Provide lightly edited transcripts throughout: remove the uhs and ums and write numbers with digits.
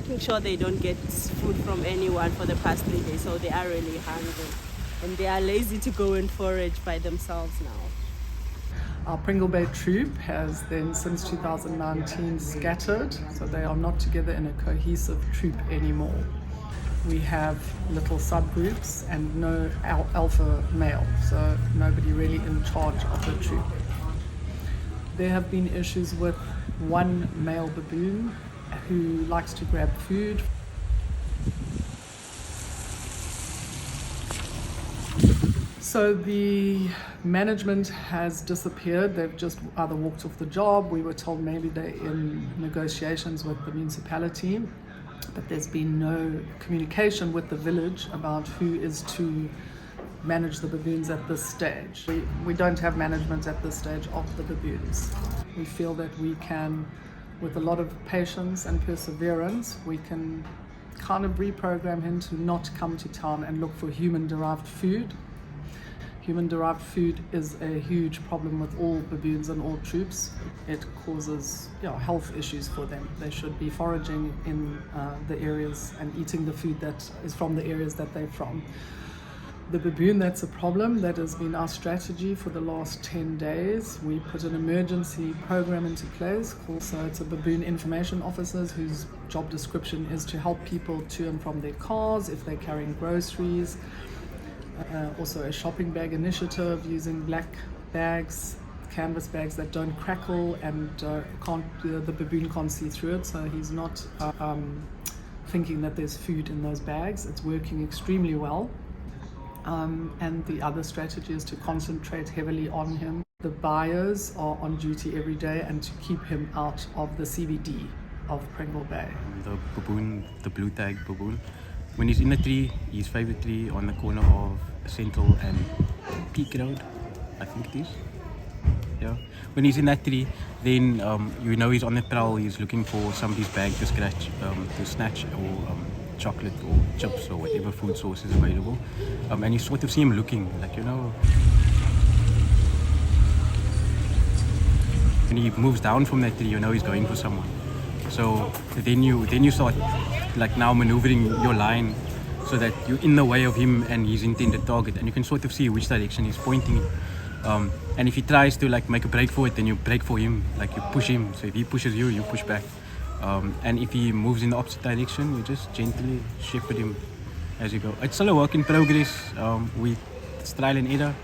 making sure they don't get food from anyone for the past 3 days, so they are really hungry. And they are lazy to go and forage by themselves now. Our Pringle Bay troop has then since 2019 scattered, so they are not together in a cohesive troop anymore. We have little subgroups and no alpha male, so nobody really in charge of the troop. There have been issues with one male baboon who likes to grab food. So the management has disappeared. They've just either walked off the job. We were told maybe they're in negotiations with the municipality, but there's been no communication with the village about who is to manage the baboons at this stage. We don't have management at this stage of the baboons. We feel that we can, with a lot of patience and perseverance, we can kind of reprogram him to not come to town and look for human-derived food. Human-derived food is a huge problem with all baboons and all troops. It causes health issues for them. They should be foraging in the areas and eating the food that is from the areas that they're from. The baboon, that's a problem. That has been our strategy for the last 10 days. We put an emergency program into place. So it's a baboon information officers whose job description is to help people to and from their cars if they're carrying groceries. Also a shopping bag initiative using black bags, canvas bags that don't crackle and the baboon can't see through it, so he's not thinking that there's food in those bags. It's working extremely well. And the other strategy is to concentrate heavily on him. The buyers are on duty every day and to keep him out of the CBD of Pringle Bay. The baboon, the blue tag baboon, when he's in the tree, his favorite tree on the corner of Central and Peak Road, I think it is. Yeah. When he's in that tree, then he's on the prowl. He's looking for somebody's bag to snatch, or chocolate or chips or whatever food source is available. And you sort of see him looking, when he moves down from that tree, he's going for someone. So then you start now maneuvering your line so that you're in the way of him and his intended target, and you can sort of see which direction he's pointing in. And if he tries to make a break for it, then you break for him, you push him. So if he pushes you, you push back. And if he moves in the opposite direction, you just gently shepherd him as you go. It's still a work in progress. It's trial and error.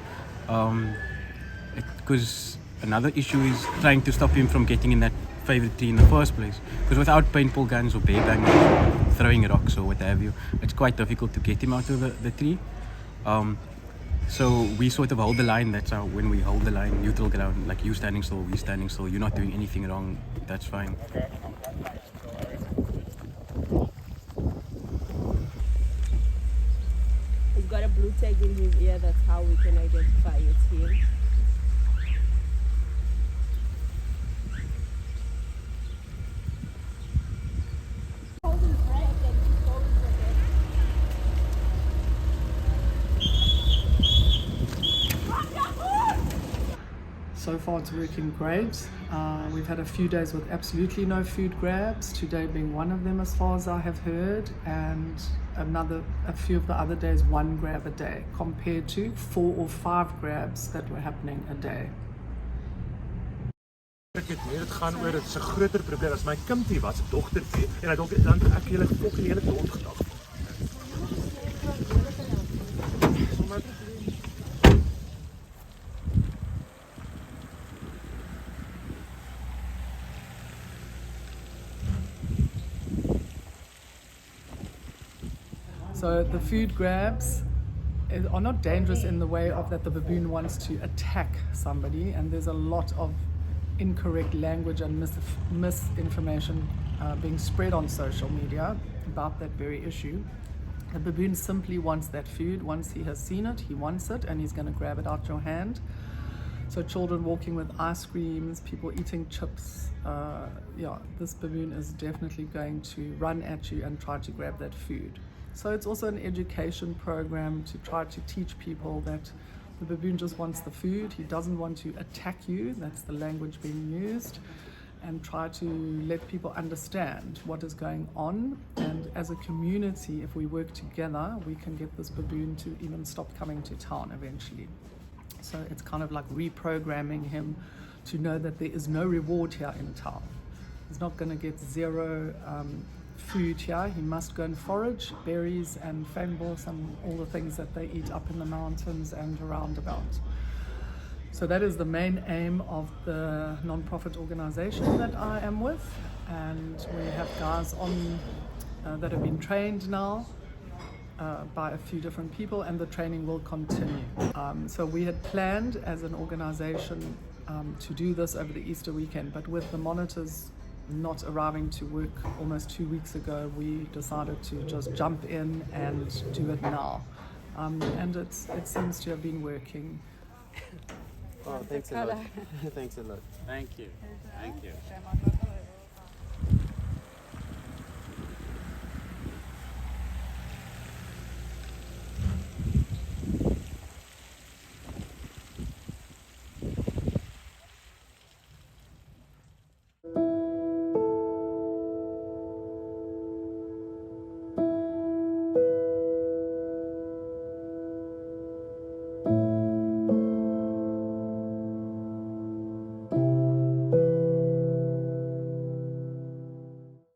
Because another issue is trying to stop him from getting in that favorite tree in the first place. Because without paintball guns or bear bangers, throwing rocks or what have you, it's quite difficult to get him out of the tree. So we sort of hold the line. That's how, when we hold the line, neutral ground, you standing still, we standing still, you're not doing anything wrong, that's fine. He's got a blue tag in his ear, that's how we can identify it's him. So far it's working great. We've had a few days with absolutely no food grabs, today being one of them as far as I have heard, and a few of the other days 1 grab a day, compared to 4 or 5 grabs that were happening a day. Ek het meer dit gaan oor dit is 'n groter probleem as my kindie was 'n dogtertjie en hy dalk dan ek hele fucking hele dood gedag. So the food grabs are not dangerous in the way of that the baboon wants to attack somebody, and there's a lot of incorrect language and misinformation being spread on social media about that very issue. The baboon simply wants that food. Once he has seen it, he wants it, and he's going to grab it out your hand. So children walking with ice creams, people eating chips, this baboon is definitely going to run at you and try to grab that food. So it's also an education program to try to teach people that the baboon just wants the food. He doesn't want to attack you. That's the language being used. and try to let people understand what is going on. And as a community, if we work together, we can get this baboon to even stop coming to town eventually. So it's kind of like reprogramming him to know that there is no reward here in town. He's not going to get zero food here. He must go and forage berries and fynbos and all the things that they eat up in the mountains and around about. So that is the main aim of the non-profit organization that I am with, and we have guys on that have been trained now by a few different people, and the training will continue. So we had planned as an organization to do this over the Easter weekend, but with the monitors not arriving to work almost 2 weeks ago, we decided to just jump in and do it now. And it seems to have been working. Oh, thanks a lot. Thanks a lot. Thank you. Thank you.